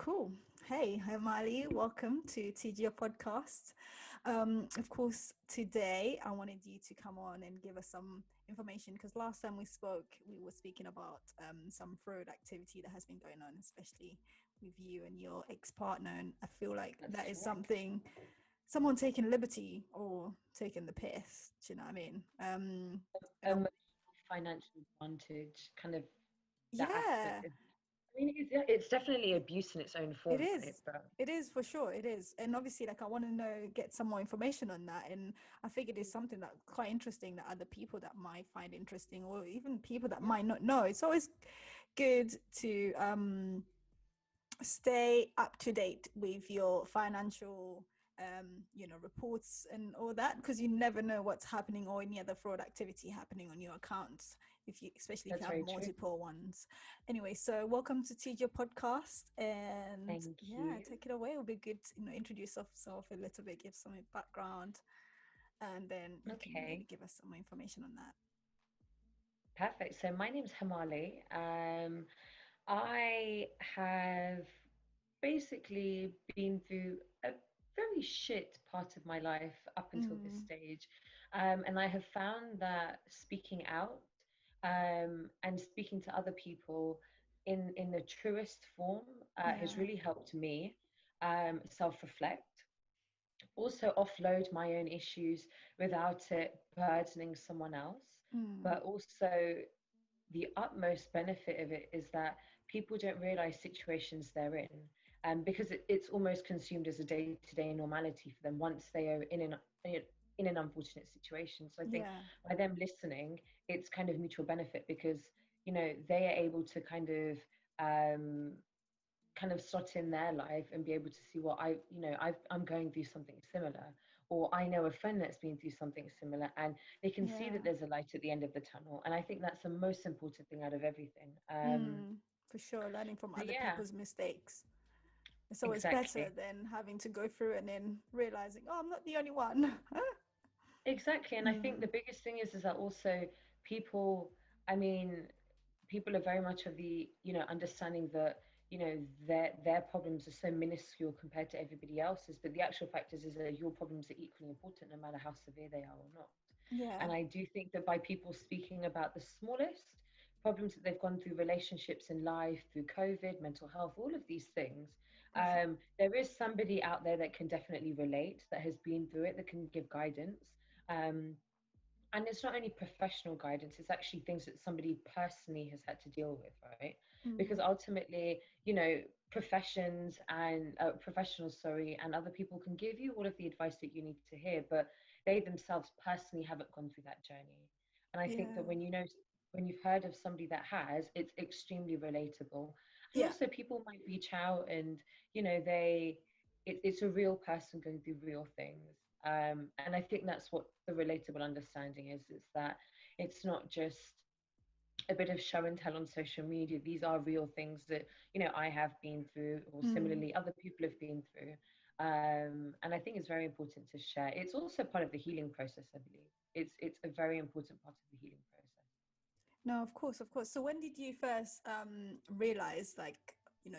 Cool. Hey, Hemali, welcome to TGO podcast. Of course, today I wanted you to come on and give us some information because last time we spoke, we were speaking about some fraud activity that has been going on, especially with you and your ex-partner. And I feel like That's that is correct. something, someone taking liberty or taking the piss. Do you know what I mean? And I, Emotional financial advantage, kind of that aspect. yeah. I mean, it's definitely abuse in its own It form, right? is. But It is for sure. It is. And obviously, like, I want to know, get some more information on that. And I figured it's something that quite interesting that other people that might find interesting, or even people that yeah, might not know. It's always good to stay up to date with your financial reports and all that, because you never know what's happening or any other fraud activity happening on your accounts, if you, especially if you that's have very true. multiple ones. Anyway, so welcome to TJ podcast, and Thank yeah, you. take it away. It'll be good to, introduce yourself a little bit, give some background, and then you can Okay, maybe give us some more information on that. perfect. So my name's Hemali. I have basically been through a very shit part of my life up until this Mm, stage. And I have found that speaking out and speaking to other people in the truest form has yeah. really helped me self reflect, also offload my own issues without it burdening someone else, Mm, but also the utmost benefit of it is that people don't realize situations they're in, because it's almost consumed as a day-to-day normality for them once they are in an unfortunate situation. So I think yeah. by them listening, it's kind of mutual benefit because they are able to um, kind of slot in their life and be able to see what I'm going through something similar, or I know a friend that's been through something similar, and they can see that Yeah. there's a light at the end of the tunnel. And I think that's the most important thing out of everything. For sure, learning from So other yeah, people's mistakes. It's always better exactly. than having to go through and then realizing, oh, I'm not the only one. Exactly. And I think the mm, biggest thing is that also people, I mean, people are very much of the understanding that their problems are so minuscule compared to everybody else's, but the actual fact is that your problems are equally important no matter how severe they are or not. yeah, And I do think that by people speaking about the smallest problems that they've gone through, relationships in life, through COVID, mental health, all of these things, definitely. there is somebody out there that can definitely relate, that has been through it, that can give guidance. um, and it's not only professional guidance, it's actually things that somebody personally has had to deal with, right? Because Mm, ultimately, professionals, sorry, and other people can give you all of the advice that you need to hear, but they themselves personally haven't gone through that journey. And I think yeah, that when you've heard of somebody that has, it's extremely relatable. And yeah. also people might reach out and, they it's a real person going through real things. And I think that's what the relatable understanding is that it's not just a bit of show and tell on social media. These are real things that, I have been through, or Mm, similarly, other people have been through. And I think it's very important to share. It's also part of the healing process, I believe. It's a very important part of the healing process. no, of course, of course. So when did you first realize, like,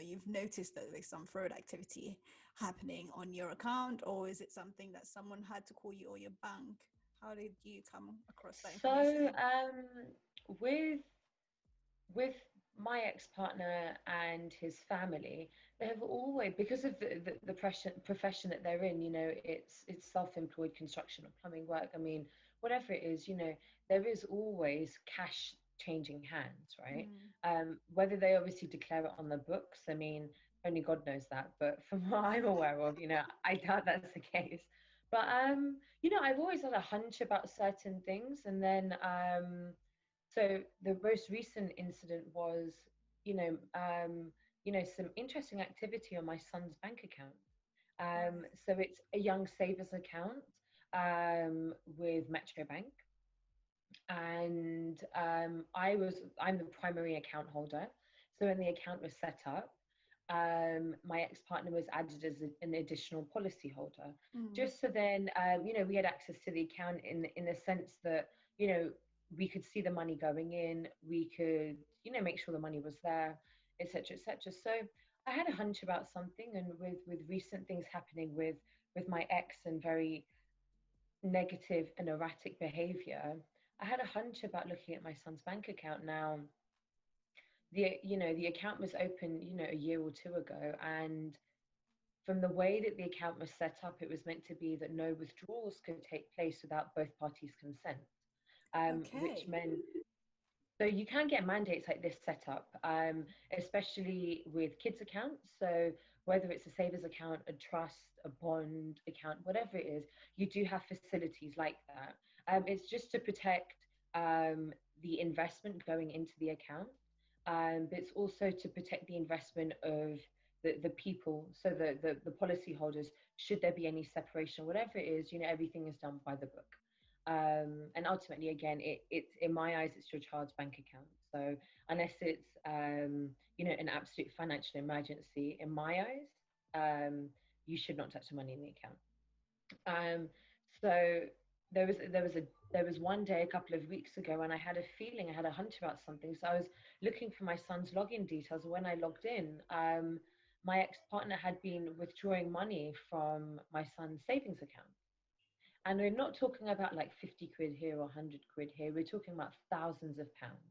you've noticed that there's some fraud activity happening on your account, or is it something that someone had to call you or your bank? How did you come across that So, information? with with my ex-partner and his family, they have always, because of the profession that they're in, it's self-employed construction or plumbing work. I mean, whatever it is, there is always cash changing hands, right? Mm, Whether they obviously declare it on the books, I mean, only God knows that. But from what I'm aware of, I doubt that's the case. But I've always had a hunch about certain things, and then so the most recent incident was, you know, some interesting activity on my son's bank account. right. So it's a young savers account with Metro Bank, and I'm the primary account holder. So when the account was set up, my ex-partner was added as an additional policy holder, Mm, just so then we had access to the account in the sense that we could see the money going in, we could make sure the money was there, etc., etc. So I had a hunch about something, and with recent things happening with my ex and very negative and erratic behavior, I had a hunch about looking at my son's bank account. Now, the account was open, a year or two ago, and from the way that the account was set up, it was meant to be that no withdrawals could take place without both parties' consent, which Okay. meant so you can get mandates like this set up, especially with kids accounts. So whether it's a savers account, a trust, a bond account, whatever it is, you do have facilities like that. It's just to protect the investment going into the account, but it's also to protect the investment of the people, so the policy holders, should there be any separation, whatever it is, everything is done by the book. And ultimately, again, it's in my eyes, it's your child's bank account. So unless it's an absolute financial emergency, in my eyes, you should not touch the money in the account. Um, so there was one day a couple of weeks ago when I had a feeling, I had a hunch about something. So I was looking for my son's login details. When I logged in, my ex-partner had been withdrawing money from my son's savings account. And we're not talking about like 50 quid here or 100 quid here. We're talking about thousands of pounds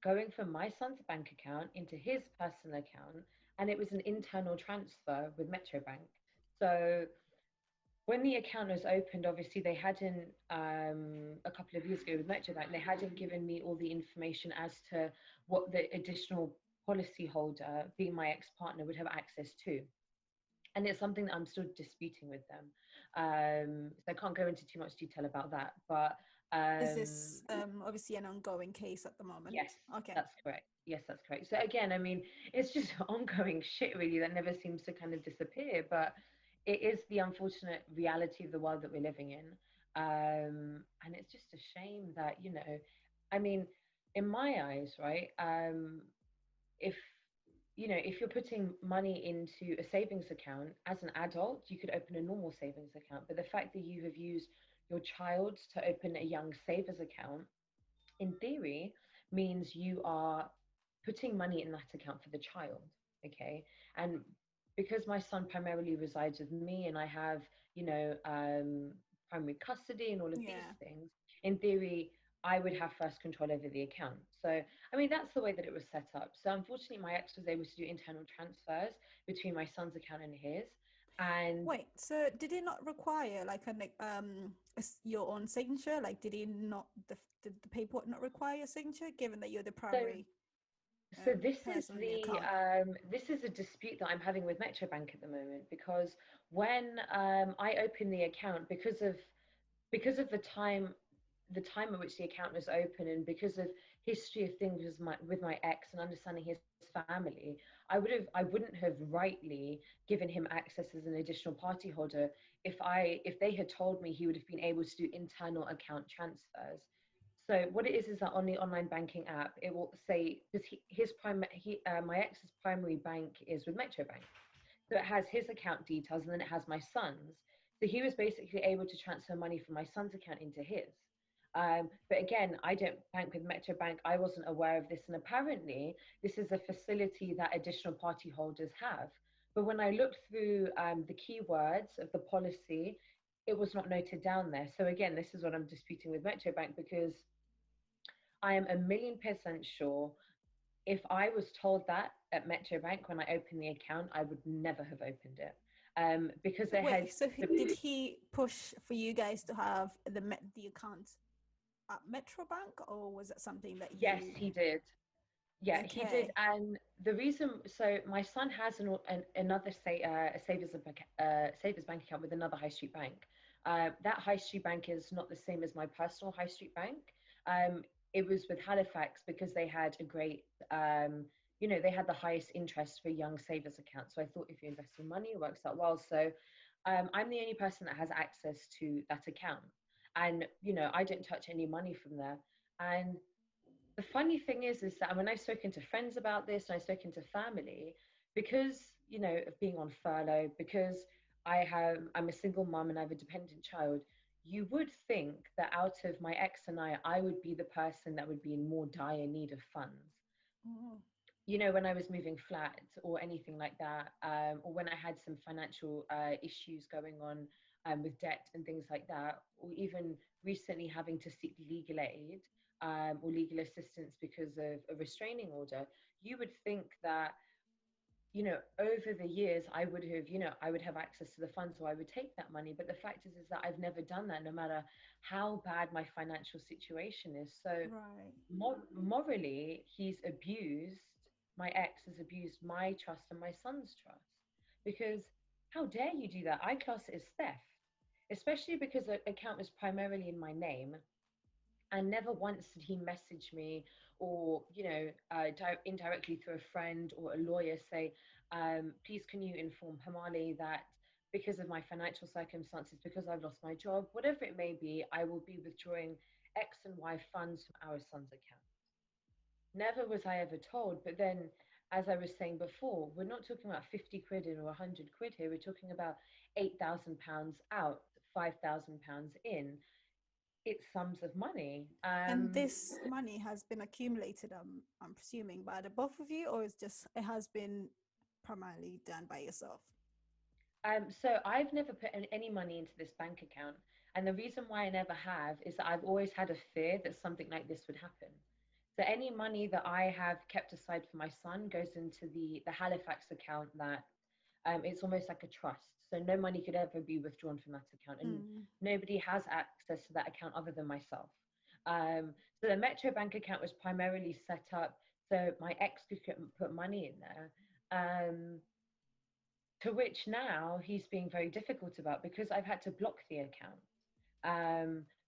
going from my son's bank account into his personal account. And it was an internal transfer with Metro Bank. So when the account was opened, obviously they hadn't, a couple of years ago with Metro Bank, they hadn't given me all the information as to what the additional policy holder, being my ex partner, would have access to, and it's something that I'm still disputing with them. So I can't go into too much detail about that, but Is um, this obviously an ongoing case at the moment? yes, Okay. that's correct. Yes, that's correct. So again, I mean, it's just ongoing shit really that never seems to kind of disappear, but it is the unfortunate reality of the world that we're living in. And it's just a shame that, I mean, in my eyes, right? If if you're putting money into a savings account as an adult, you could open a normal savings account. But the fact that you have used your child to open a young savers account, in theory, means you are putting money in that account for the child. Okay. And because my son primarily resides with me and I have, primary custody and all of these Yeah. things, in theory, I would have first control over the account. So, I mean, that's the way that it was set up. So, unfortunately, my ex was able to do internal transfers between my son's account and his. And Wait, so did it not require like your own signature? Like, did it not did the paperwork not require your signature, given that you're the so primary So this is person on the account? this is a dispute that I'm having with Metro Bank at the moment, because when I opened the account, because of the time at which the account was open, and because of history of things with my ex and understanding his family, I wouldn't have rightly given him access as an additional party holder if they had told me he would have been able to do internal account transfers. So what it is that on the online banking app, it will say, because my ex's primary bank is with Metro Bank, so it has his account details and then it has my son's. So he was basically able to transfer money from my son's account into his. But again, I don't bank with Metro Bank. I wasn't aware of this, and apparently this is a facility that additional party holders have. But when I looked through the keywords of the policy, it was not noted down there. So again, this is what I'm disputing with Metro Bank, because I am a million percent sure if I was told that at Metro Bank when I opened the account, I would never have opened it. Because So it had wait, so the did he push for you guys to have the account at Metro Bank, or was it something that Yes, you? he did. Yeah, he did. Okay. And the reason, so my son has another a savers bank account with another high street bank. That high street bank is not the same as my personal high street bank. Um, it was with Halifax because they had a great, they had the highest interest for young savers accounts. So I thought if you invest in money, it works out well. So I'm the only person that has access to that account. And, I don't touch any money from there. And the funny thing is that when I've spoken to friends about this and I've spoken to family, because of being on furlough, because I'm a single mum and I have a dependent child, you would think that out of my ex and I would be the person that would be in more dire need of funds. Oh. when I was moving flat or anything like that, or when I had some financial issues going on with debt and things like that, or even recently having to seek legal aid or legal assistance because of a restraining order, you would think that, over the years, I would have access to the funds, so I would take that money. But the fact is that I've never done that, no matter how bad my financial situation is. So Right. morally, my ex has abused my trust and my son's trust. Because how dare you do that? I class it as theft, especially because the account was primarily in my name. And never once did he message me or, indirectly through a friend or a lawyer say, please can you inform Hamali that because of my financial circumstances, because I've lost my job, whatever it may be, I will be withdrawing X and Y funds from our son's account. Never was I ever told. But then, as I was saying before, we're not talking about 50 quid in or 100 quid here. We're talking about £8,000 out, £5,000 in. It's sums of money. And this money has been accumulated, I'm presuming, by the both of you, or it's just it has been primarily done by yourself? So I've never put any money into this bank account. And the reason why I never have is that I've always had a fear that something like this would happen. So any money that I have kept aside for my son goes into the Halifax account that it's almost like a trust. So no money could ever be withdrawn from that account. And Mm. nobody has access to that account other than myself. So the Metro Bank account was primarily set up so my ex could put money in there. To which now he's being very difficult about because I've had to block the account.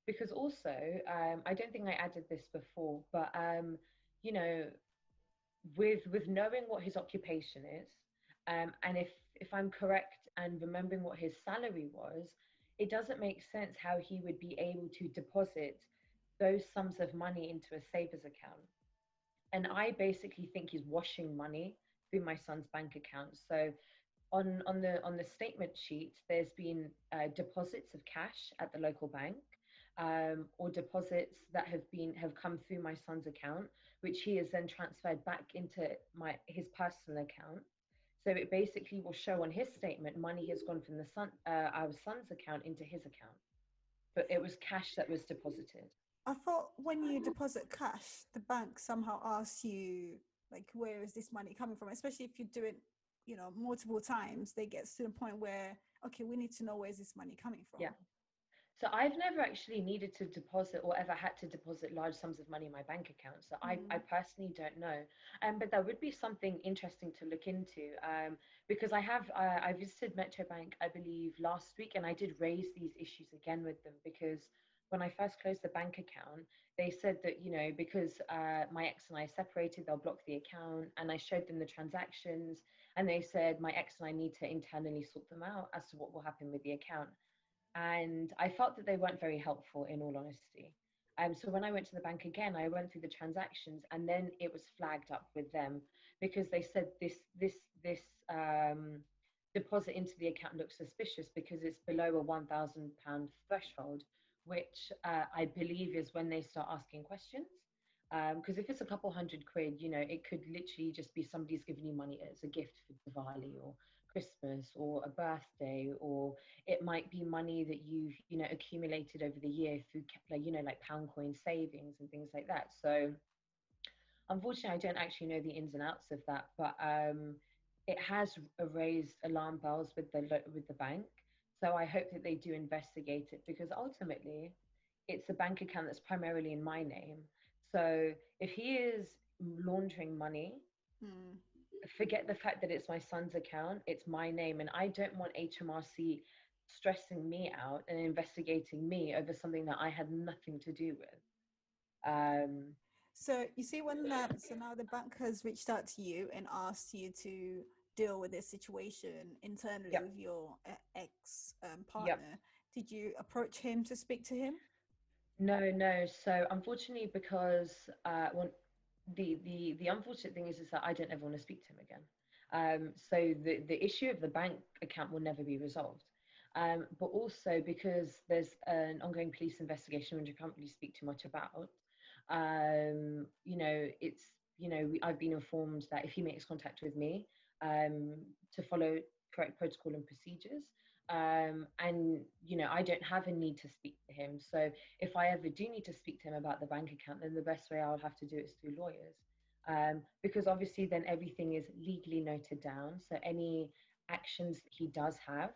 Because also, I don't think I added this before, but you know, with knowing what his occupation is, and if I'm correct and remembering what his salary was, it doesn't make sense how he would be able to deposit those sums of money into a savers account. And I basically think he's washing money through my son's bank account. So on the statement sheet, there's been deposits of cash at the local bank, or deposits that have come through my son's account, which he has then transferred back into his personal account. So it basically will show on his statement money has gone from our son's account into his account, but it was cash that was deposited. I thought when you deposit cash, the bank somehow asks you, like, where is this money coming from? Especially if you do it, multiple times, they get to the point where, okay, we need to know where's this money coming Yeah. from. So I've never actually needed to deposit or ever had to deposit large sums of money in my bank account. So I Mm. personally don't know. But that would be something interesting to look into, because I visited Metro Bank, I believe, last week, and I did raise these issues again with them because when I first closed the bank account, they said that, because my ex and I separated, they'll block the account. And I showed them the transactions, and they said my ex and I need to internally sort them out as to what will happen with the account. And I felt that they weren't very helpful, in all honesty. So when I went to the bank again, I went through the transactions, and then it was flagged up with them because they said this deposit into the account looks suspicious because it's below a £1,000 threshold, which I believe is when they start asking questions. Because if it's a couple hundred quid, it could literally just be somebody's giving you money as a gift for Diwali or Christmas or a birthday, or it might be money that you've accumulated over the year through like pound coin savings and things like that. So unfortunately, I don't actually know the ins and outs of that, but it has raised alarm bells with the bank. So I hope that they do investigate it because ultimately it's a bank account that's primarily in my name. So if he is laundering money, Mm. forget the fact that it's my son's account, it's my name, and I don't want HMRC stressing me out and investigating me over something that I had nothing to do with. Um, So you see, so now the bank has reached out to you and asked you to deal with this situation internally yep, with your ex yep. partner. Did you approach him to speak to him? No, no. So unfortunately, because the unfortunate thing is that I don't ever want to speak to him again. So the issue of the bank account will never be resolved. But also because there's an ongoing police investigation, which I can't really speak too much about. It's I've been informed that if he makes contact with me, um, to follow correct protocol and procedures. And I don't have a need to speak to him. So if I ever do need to speak to him about the bank account, then the best way I'll have to do it is through lawyers. Because obviously then everything is legally noted down. So any actions that he does have,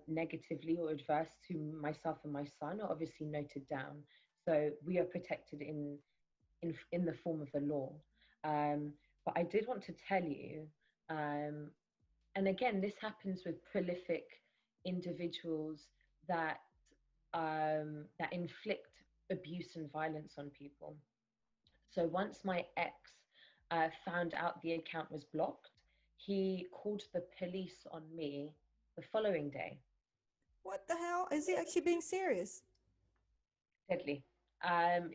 negatively or adverse to myself and my son, are obviously noted down. So we are protected in the form of the law. Um, but I did want to tell you, um, and again, this happens with prolific individuals that that inflict abuse and violence on people. So once my ex found out the account was blocked, he called the police on me the following day. What the hell? Is he actually being serious? Deadly.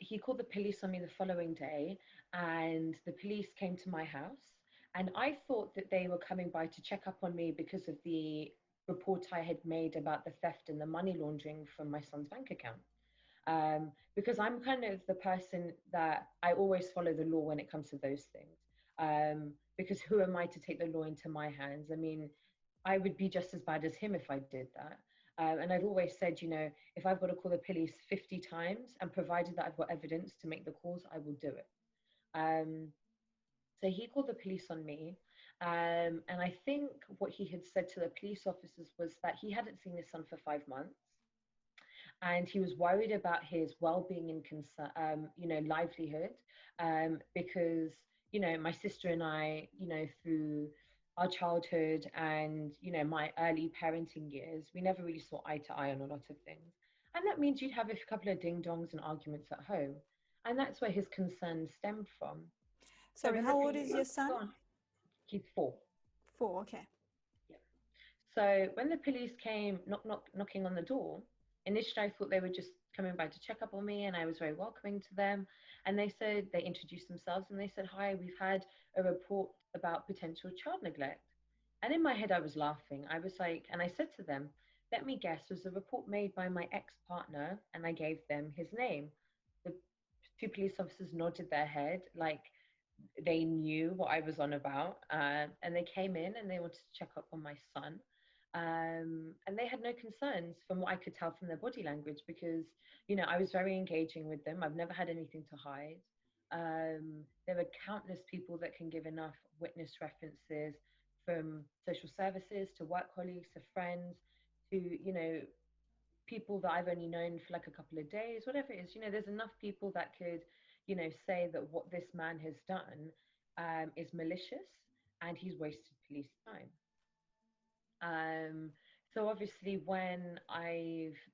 He called the police on me the following day, and the police came to my house. And I thought that they were coming by to check up on me because of the report I had made about the theft and the money laundering from my son's bank account. Because I'm kind of the person that I always follow the law when it comes to those things. Because who am I to take the law into my hands? I mean, I would be just as bad as him if I did that. And I've always said, if I've got to call the police 50 times and provided that I've got evidence to make the calls, I will do it. Um, so he called the police on me. And I think what he had said to the police officers was that he hadn't seen his son for 5 months, and he was worried about his well-being and concern, livelihood, because my sister and I, through our childhood and my early parenting years, we never really saw eye to eye on a lot of things, and that means you'd have a couple of ding dongs and arguments at home, and that's where his concerns stemmed from. So Sorry, when the how old police, is your son? go on, he's 4. 4. Okay. So when the police came knocking on the door, initially I thought they were just coming by to check up on me, and I was very welcoming to them. And they introduced themselves and they said, "Hi, we've had a report about potential child neglect." And in my head, I was laughing. I was like, and I said to them, "Let me guess, was a report made by my ex-partner?" And I gave them his name. The 2 police officers nodded their head like they knew what I was on about. And they came in and they wanted to check up on my son. And they had no concerns from what I could tell from their body language, because, I was very engaging with them. I've never had anything to hide. There are countless people that can give enough witness references, from social services to work colleagues to friends to, people that I've only known for like a couple of days, whatever it is. There's enough people that could, say that what this man has done, is malicious, and he's wasted police time. So obviously,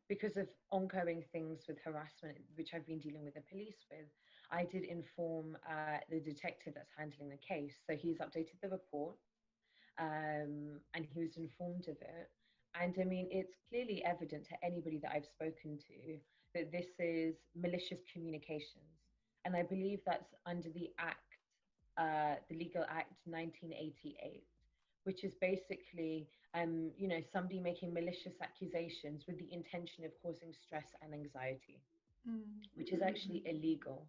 because of ongoing things with harassment, which I've been dealing with the police with, I did inform the detective that's handling the case. So he's updated the report, and he was informed of it. And I mean, it's clearly evident to anybody that I've spoken to that this is malicious communications. And I believe that's under the Act, the Legal Act 1988, which is basically, somebody making malicious accusations with the intention of causing stress and anxiety, Mm. which is actually illegal.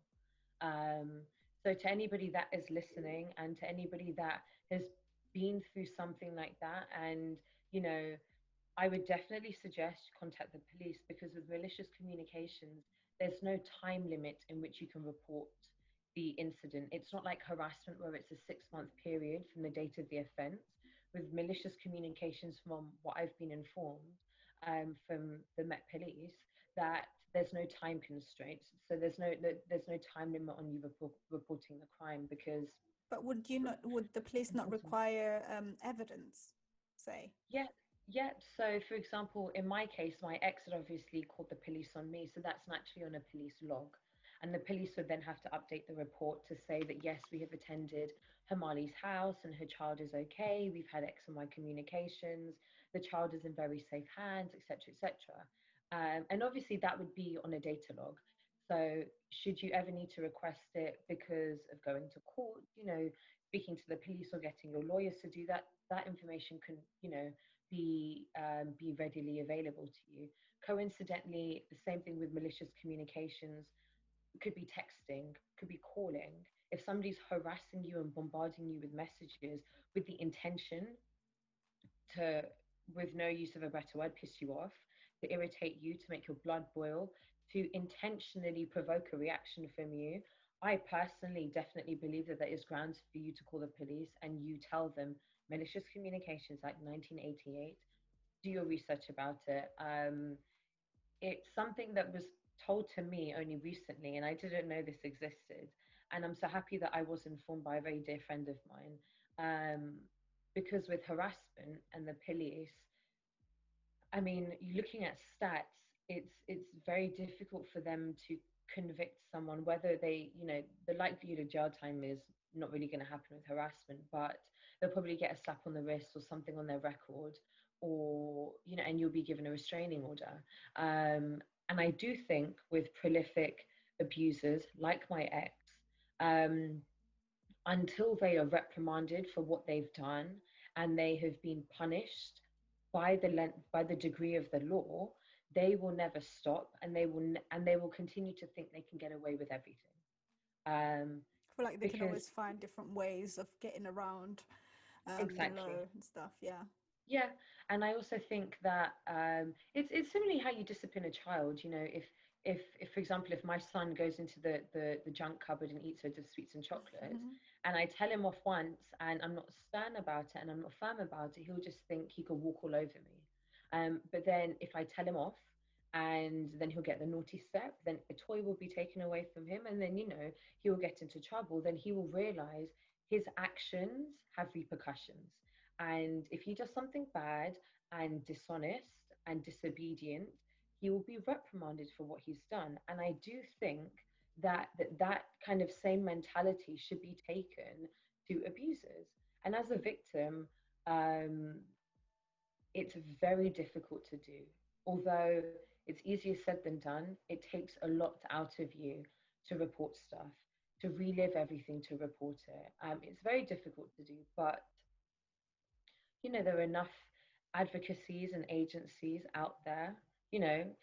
Um, so to anybody that is listening, and to anybody that has been through something like that, and you know, I would definitely suggest contact the police, because with malicious communications, there's no time limit in which you can report the incident. It's not like harassment where it's a 6-month period from the date of the offence. With malicious communications, from what I've been informed, from the Met Police, that there's no time constraints. So there's no time limit on you reporting the crime, because But would the police it's not automatic. require evidence, say? Yeah, yeah. So, for example, in my case, my ex had obviously called the police on me, so that's naturally on a police log. And the police would then have to update the report to say that, yes, we have attended Hemali's house and her child is okay. We've had X and Y communications. The child is in very safe hands, etc., etc. And obviously, that would be on a data log. So, should you ever need to request it because of going to court, speaking to the police or getting your lawyers to do that, that information can, be readily available to you. Coincidentally, the same thing with malicious communications. It could be texting, could be calling. if somebody's harassing you and bombarding you with messages with the intention to, with no use of a better word, piss you off, to irritate you, to make your blood boil, to intentionally provoke a reaction from you, I personally definitely believe that there is grounds for you to call the police and you tell them malicious communications like 1988. Do your research about it. It's something that was told to me only recently, and I didn't know this existed. And I'm so happy that I was informed by a very dear friend of mine. Um, because with harassment and the police, I mean, you're looking at stats, it's very difficult for them to convict someone, whether they, the likelihood of jail time is not really going to happen with harassment, but they'll probably get a slap on the wrist or something on their record, or, and you'll be given a restraining order. And I do think with prolific abusers like my ex, um, until they are reprimanded for what they've done and they have been punished by the length, by the degree of the law, they will never stop, and they will continue to think they can get away with everything. um I feel like they can because always find different ways of getting around the exactly. law and stuff. Yeah. Yeah, and I also think that it's similarly how you discipline a child. If for example, if my son goes into the junk cupboard and eats loads of sweets and chocolates, Mhm. and I tell him off once, and I'm not stern about it, and I'm not firm about it, he'll just think he could walk all over me. But then if I tell him off, and then he'll get the naughty step, then a toy will be taken away from him, and then he will get into trouble. Then he will realize his actions have repercussions, and if he does something bad and dishonest and disobedient, he will be reprimanded for what he's done. And I do think that kind of same mentality should be taken to abusers. And as a victim, um, it's very difficult to do. Although it's easier said than done, it takes a lot out of you to report stuff, to relive everything, to report it. It's very difficult to do, but there are enough advocacies and agencies out there.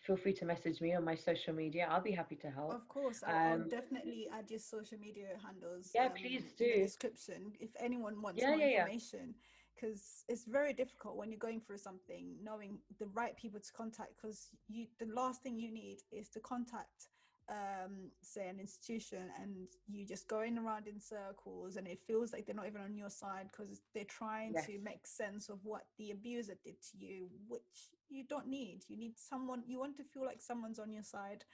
Feel free to message me on my social media. I'll be happy to help. Of course, I'll Um, definitely add your social media handles yeah, please in the do. description if anyone wants Yeah, more yeah, yeah. information. Because it's very difficult when you're going through something, knowing the right people to contact. Because the last thing you need is to contact, say, an institution, and you just going around in circles, and it feels like they're not even on your side because they're trying Yes, to make sense of what the abuser did to you, which you don't need. You need someone. You want to feel like someone's on your side,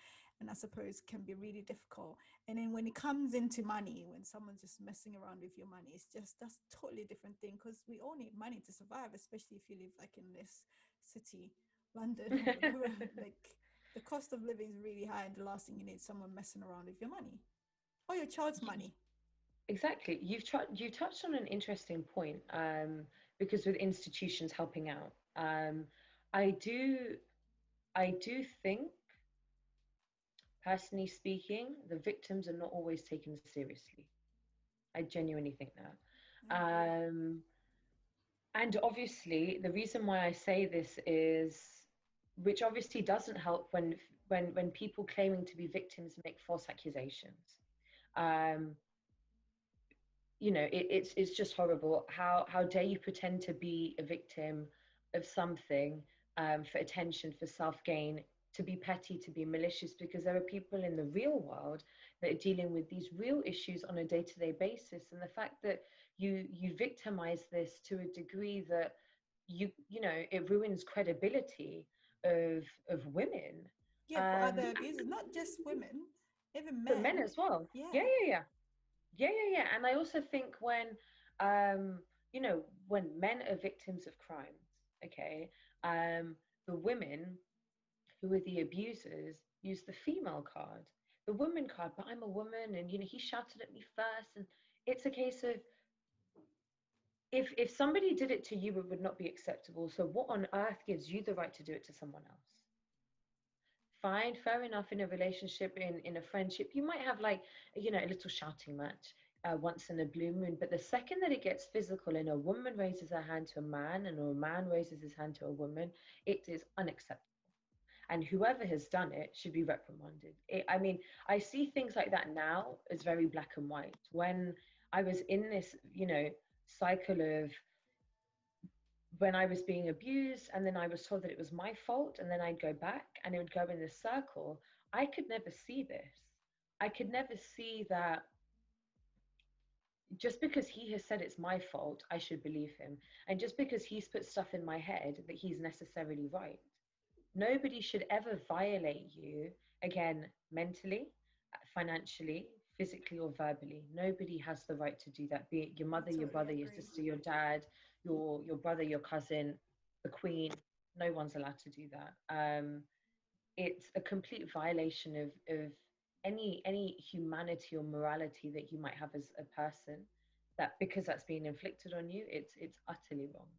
and I suppose can be really difficult. And then when it comes into money, when someone's just messing around with your money, it's just that's totally different thing because we all need money to survive, especially if you live like in this city, London or whatever. Like the cost of living is really high, and the last thing you need is someone messing around with your money or your child's Y- money. exactly. You touched on an interesting point, because with institutions helping out, I do I do think, personally speaking, the victims are not always taken seriously. I genuinely think that. I agree. And obviously, the reason why I say this is, which obviously doesn't help when people claiming to be victims make false accusations. Um, it's just horrible. How dare you pretend to be a victim of something, for attention, for self gain, to be petty, to be malicious, because there are people in the real world that are dealing with these real issues on a day-to-day basis. And the fact that you victimize this to a degree that it ruins credibility of women. Yeah, for um other abusers, not just women, even but men men. as well. Yeah, Yeah. yeah, yeah. Yeah. And I also think um, when men are victims of crimes, okay, the women who are the abusers use the female card, the woman card. But I'm a woman, and he shouted at me first, and it's a case of, if somebody did it to you, it would not be acceptable. So what on earth gives you the right to do it to someone else? Fine, fair enough. In a relationship, in a friendship, you might have, like, a little shouting match once in a blue moon. But the second that it gets physical and a woman raises her hand to a man, and a man raises his hand to a woman, it is unacceptable. and whoever has done it should be reprimanded. I mean, I see things like that now as very black and white. When I was in this, cycle of when I was being abused, and then I was told that it was my fault, and then I'd go back and it would go in this circle. I could never see this. I could never see that just because he has said it's my fault, I should believe him. And just because he's put stuff in my head that he's necessarily right. Nobody should ever violate you, again, mentally, financially, physically, or verbally. Nobody has the right to do that, be it your I mother, your totally brother, your agree. sister, your dad, your brother, your cousin, the queen. No one's allowed to do that. It's a complete violation of any humanity or morality that you might have as a person, that because that's being inflicted on you, it's utterly wrong.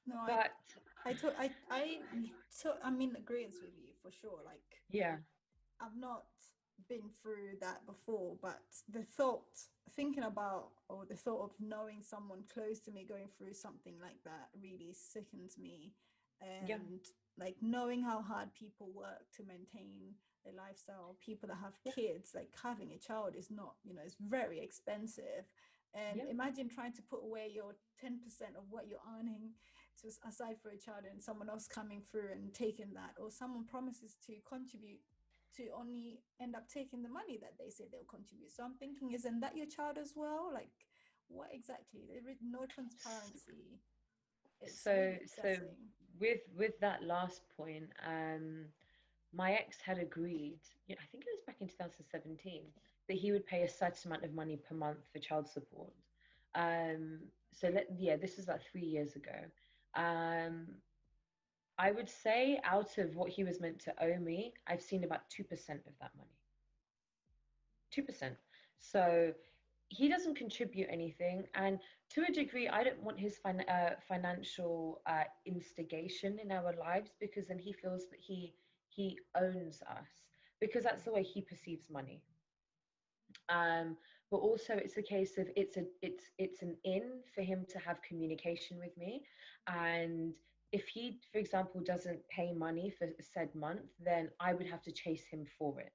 No, But I'm in agreement with you for sure. Like, yeah, I've not been through that before, but the thought, thinking about, or the thought of knowing someone close to me going through something like that really sickens me. yeah, And like knowing how hard people work to maintain a lifestyle, people that have yeah, kids, like having a child is not, it's very expensive. And yeah, imagine trying to put away your 10% of what you're earning to aside for a child, and someone else coming through and taking that, or someone promises to contribute to only end up taking the money that they say they'll contribute. So I'm thinking, isn't that your child as well? Like, what exactly? There is no transparency. It's so really so upsetting. with that last point, my ex had agreed, I think it was back in 2017, that he would pay a certain amount of money per month for child support. Yeah, this is like 3 years ago. um I would say out of what he was meant to owe me, I've seen about 2% of that money. 2%. So he doesn't contribute anything. And to a degree, I don't want his financial instigation in our lives, because then he feels that he owns us, because that's the way he perceives money. um, but also it's a case of it's an in for him to have communication with me. And if he, for example, doesn't pay money for said month, then I would have to chase him for it.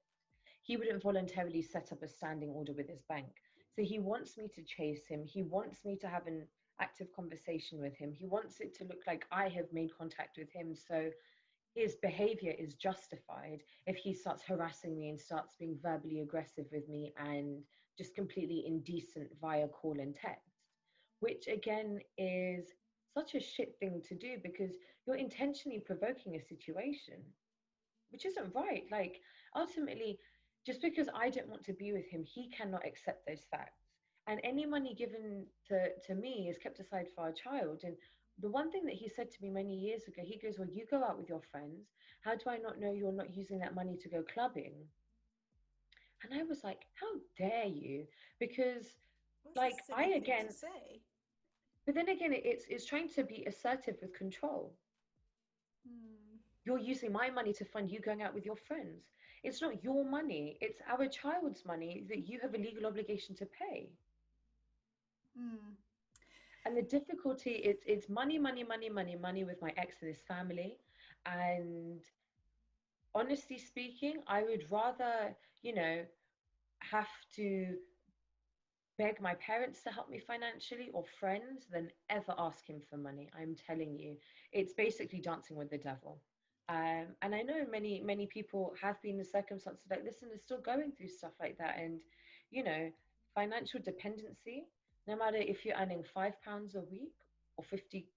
He wouldn't voluntarily set up a standing order with his bank. So he wants me to chase him. He wants me to have an active conversation with him. He wants it to look like I have made contact with him. So his behavior is justified if he starts harassing me and starts being verbally aggressive with me and just completely indecent via call and text, which again is such a shit thing to do, because you're intentionally provoking a situation which isn't right. Like, ultimately, just because I don't want to be with him, he cannot accept those facts. And any money given to me is kept aside for our child. And the one thing that he said to me many years ago, he goes, "Well, you go out with your friends. How do I not know you're not using that money to go clubbing?" And I was like, "How dare you?" Because, What's a like, I silly thing to again, say? but then again, it's trying to be assertive with control. Hmm. You're using my money to fund you going out with your friends. It's not your money, it's our child's money that you have a legal obligation to pay. Hmm. And the difficulty, it's money, money, money, money, money with my ex and his family. And honestly speaking, I would rather, have to beg my parents to help me financially, or friends, than ever ask him for money. I'm telling you, it's basically dancing with the devil. And I know many people have been in circumstances like this and are still going through stuff like that. And you know, financial dependency, no matter if you're earning £5 a week or 50,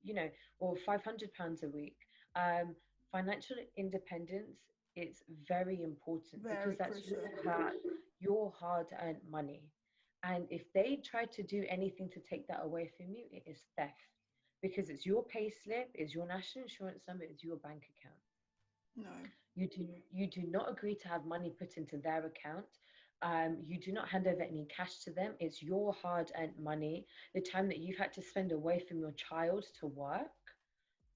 or £500 a week, um, financial independence is very important, because Very that's crucial. your hard-earned money. And if they try to do anything to take that away from you, it is theft, because it's your pay slip, it's your national insurance number, it's your bank account. No. You do not agree to have money put into their account. You do not hand over any cash to them. It's your hard-earned money. The time that you've had to spend away from your child to work,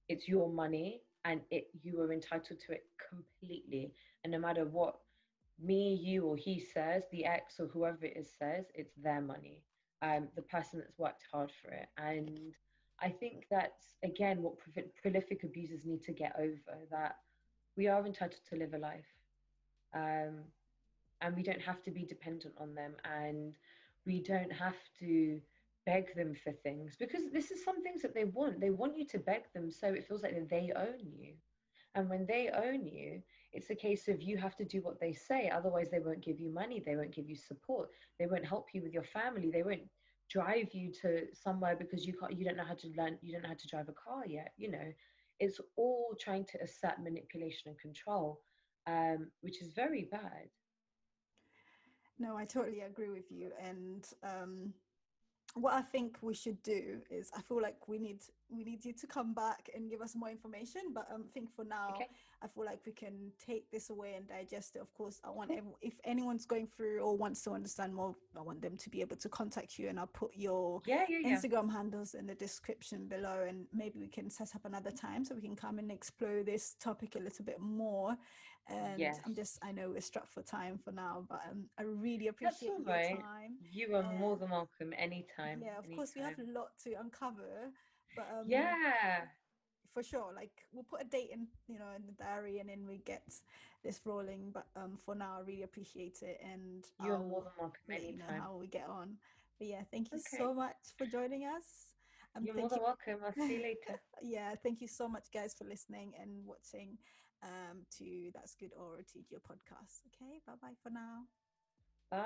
it's your money, and you are entitled to it completely. And no matter what me, you, or he says, the ex or whoever it is says, it's their money. The person that's worked hard for it. And I think that's again what prolific abusers need to get over, that we are entitled to live a life. Um, and we don't have to be dependent on them, and we don't have to beg them for things, because this is some things that they want you to beg them, so it feels like they own you. And when they own you, it's a case of you have to do what they say, otherwise they won't give you money, they won't give you support, they won't help you with your family, they won't drive you to somewhere because you don't know how to learn, you don't know how to drive a car yet, you know. It's all trying to assert manipulation and control, which is very bad. No, I totally agree with you. And what I think we should do is, I feel like we need you to come back and give us more information. But I think for now, Okay. I feel like we can take this away and digest it. Of course, I want Cool. if anyone's going through or wants to understand more, I want them to be able to contact you, and I'll put your Yeah, yeah, yeah. Instagram handles in the description below, and maybe we can set up another time so we can come and explore this topic a little bit more. And Yes. I know we're strapped for time for now, but I really That's appreciate all your right. time. You are more And than welcome anytime, yeah, of course, we have anytime. a lot to uncover, but Yeah. for sure, like we'll put a date in, in the diary, and then we get this rolling. But for now, I really appreciate it, and You're more I'll than welcome let you know anytime. how we get on. But yeah, thank you Okay. so much for joining us. You're more Thank you. than welcome. I'll see you later. Yeah, thank you so much, guys, for listening and watching to That's Good or TGO podcast. Okay, bye bye for now. Bye.